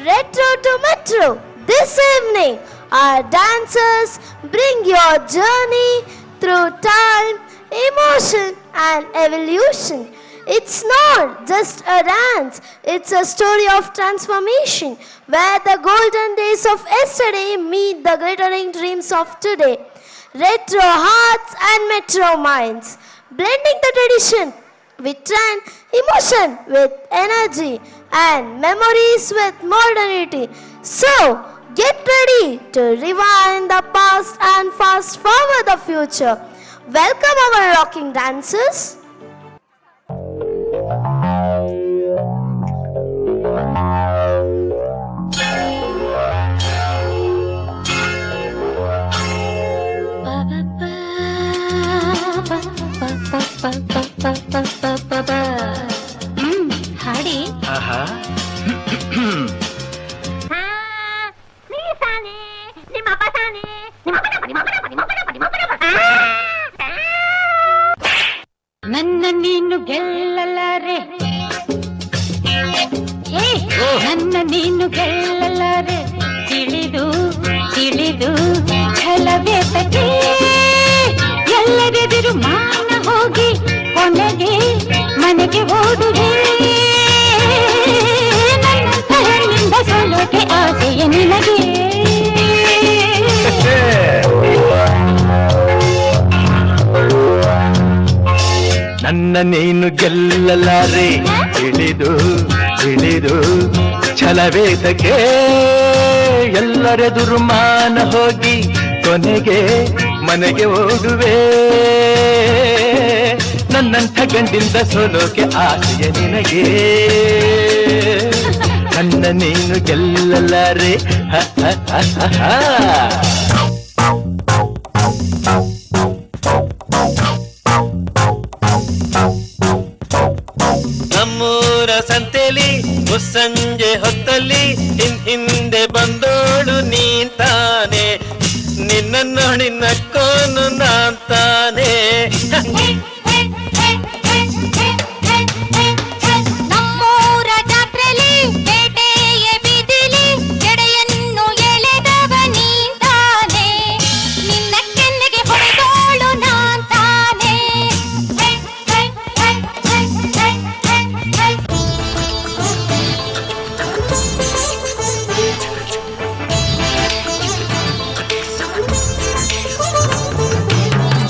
Retro to Metro. This evening, our dancers bring your journey through time, emotion, and evolution. It's not just a dance, it's a story of transformation where the golden days of yesterday meet the glittering dreams of today. Retro hearts and metro minds, blending the tradition with trend, emotion with energy, and memories with modernity. So, get ready to rewind the past and fast forward the future. Welcome our rocking dancers. ಹಾಡಿ ನನ್ನ ನೀನು ಗೆಲ್ಲಲಾರೆ, ನನ್ನ ನೀನು ಗೆಲ್ಲಲಾರೆ, ತಿಳಿದು ತಿಳಿದು ಛಲವೇತಕ್ಕೆ ಎಲ್ಲರೆದುರು ಮಾನ ಹೋಗಿ ಕೊನೆಗೆ ಮನೆಗೆ ಓಡುವೆ. ನನ್ನಿಂದ ಸೋಲೋಕೆ ಆಸೆಯ ನಿನಗೆ. ನನ್ನ ನೀನು ಗೆಲ್ಲಲಾರೆ, ತಿಳಿದು ತಿಳಿದು ಛಲವೇತಕ್ಕೆ ಎಲ್ಲರೆದುರು ಮಾನ ಹೋಗಿ ಕೊನೆಗೆ ಮನೆಗೆ ಓಡುವೆ. ನನ್ನಂಥ ಗಂಡಿಂದ ಸೋಲೋಕೆ ಆಸೆಯ ನಿನಗೆ. ನನ್ನ ನೀನು ಗೆಲ್ಲಲಾರೆ. ನಮ್ಮೂರ ಸಂತೆಲಿ ಮುಸ್ಸಂಜೆ ಹೊತ್ತಲ್ಲಿ ಹಿಂದೆ ಬಂದೋಳು ನೀಂತಾನೆ, ನಿನ್ನನ್ನು ನಿನ್ನಕ್ಕೋನು ನಾಂತಾನೆ. ನಮ್ಮೂರ ಜಾತ್ರೆಲಿ ಬೇಟೆಯ ಬೀದಿಲಿ ಎಡೆಯನ್ನು ಎಳೆದವ ನೀಂತಾನೆ, ನಿನ್ನ ಕೆನ್ನೆಗೆ ಹೊಡೆದೋಳು ನಾಂತಾನೆ.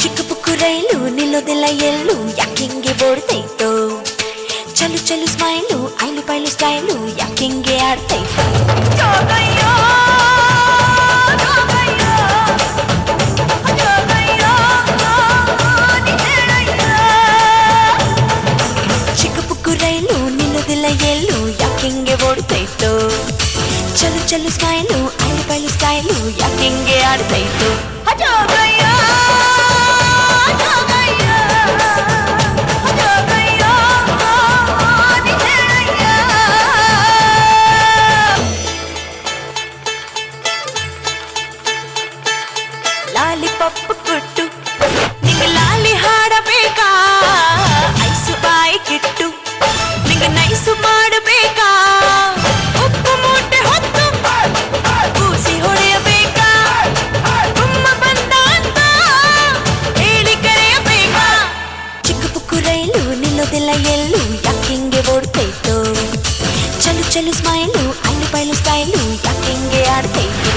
ಚಿಕ್ಕ ಪುಕ್ಕು ರೈಲು ನಿಲ್ಲೋದೆಲ್ಲ ಎಲ್ಲೂ ಯಾಕಿಂಗೆ ಓಡ್ತೈತೋ, ಚಲು ಚಲು ಸ್ಮೈಲು ಐಲು ಪೈಲು ಸ್ಟೈಲು ಯಾಕಿಂಗೆ ಆಡ್ತೈತೋ. ಚಿಕ್ಕ ಪುಕ್ಕು ರೈಲು ನಿಲ್ಲೋದೆಲ್ಲ ಎಲ್ಲೂ ಯಾಕಿಂಗೆ ಓಡ್ತೈತೋ, ಚಲು ಚಲು ಸ್ಮೈಲು ಐಲು ಪೈಲು ಸ್ಟೈಲು ಯಾಕಿಂಗೆ ಆಡ್ತೈತೋ. ಲಾಲಿಪಾಪ್ ಕೊಟ್ಟು ನಿಂಗ ಲಾಲಿ ಹಾಡಬೇಕಾ, ಐಸು ಬಾಯಿ ಕಿಟ್ಟು ನಿಂಗ ನೈಸು ಮಾಡಬೇಕಾ, ಉಪ್ಪು ಮೂಟೆ ಹೊತ್ತು ಕೂಸಿ ಹೊಡೆಯಬೇಕಾ, ಗುಮ್ಮ ಬಂದ ಅಂತ ಹೇಳಿ ಕರೆಯಬೇಕಾ. ಚಿಕ್ಕ ಪುಕ್ಕು ರೈಲು ನಿಲ್ಲೋದೆಲ್ಲ ಎಲ್ಲೂ ಯಾಕಿಂಗೆ ಓಡ್ತೈತೋ, ಚಲು ಚಲು ಸ್ಮೈಲು ಐಲು ಪೈಲು ಸ್ಟೈಲು ಯಾಕಿಂಗೆ ಆಡ್ತೈತೋ.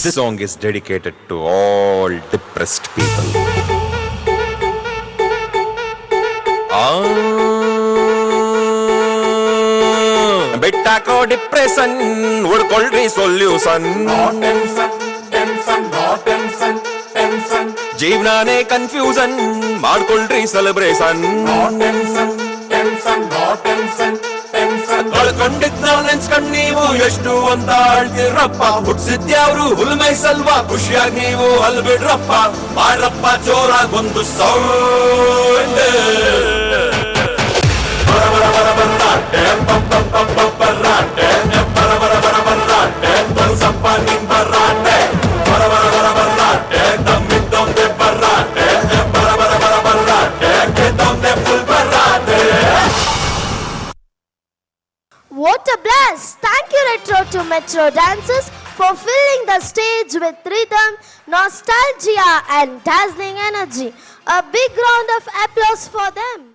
This song is dedicated to all depressed people. ಬೆಟ್ಟಾಕೋ ಡಿಪ್ರೆಷನ್, ಹುಡ್ಕೊಳ್ರಿ ಸೊಲ್ಯೂಷನ್. ಜೀವನಾನೇ ಕನ್ಫ್ಯೂಷನ್, ಮಾಡ್ಕೊಳ್ರಿ ಸೆಲೆಬ್ರೇಷನ್. ಕಳ್ಕೊಂಡಿದ್ ನಾವ್ ನೆನ್ಸ್ಕೊಂಡ್ ನೀವು ಎಷ್ಟು ಅಂತ ಆಳ್ತಿರಪ್ಪ, ಹುಟ್ಸಿದ್ಯಾವ್ರು ಹುಲ್ಮೈ ಸಲ್ವಾ, ಖುಷಿಯಾಗಿ ನೀವು ಅಲ್ಬಿಡ್ರಪ್ಪ. ಮಾಡ್ರಪ್ಪ ಜೋರಾಗ್ ಒಂದು ಸೌಂಡ್. ಬರ ಬರ ಬರ ಬರ್ರಾಟೆ, ಬರ್ರಾಟೆ, ಬರ ಬರ ಬರ ಬರ್ರಾಟೆ, ಬಲ್ಸಪ್ಪ ನಿಮ್ ಬರ್ರಾಟೆ, ಬರ ಬರ ಬರ ಬರ್ರಾಟೆ, What a blast! Thank you, Retro to Metro dancers, for filling the stage with rhythm, nostalgia, and dazzling energy. A big round of applause for them.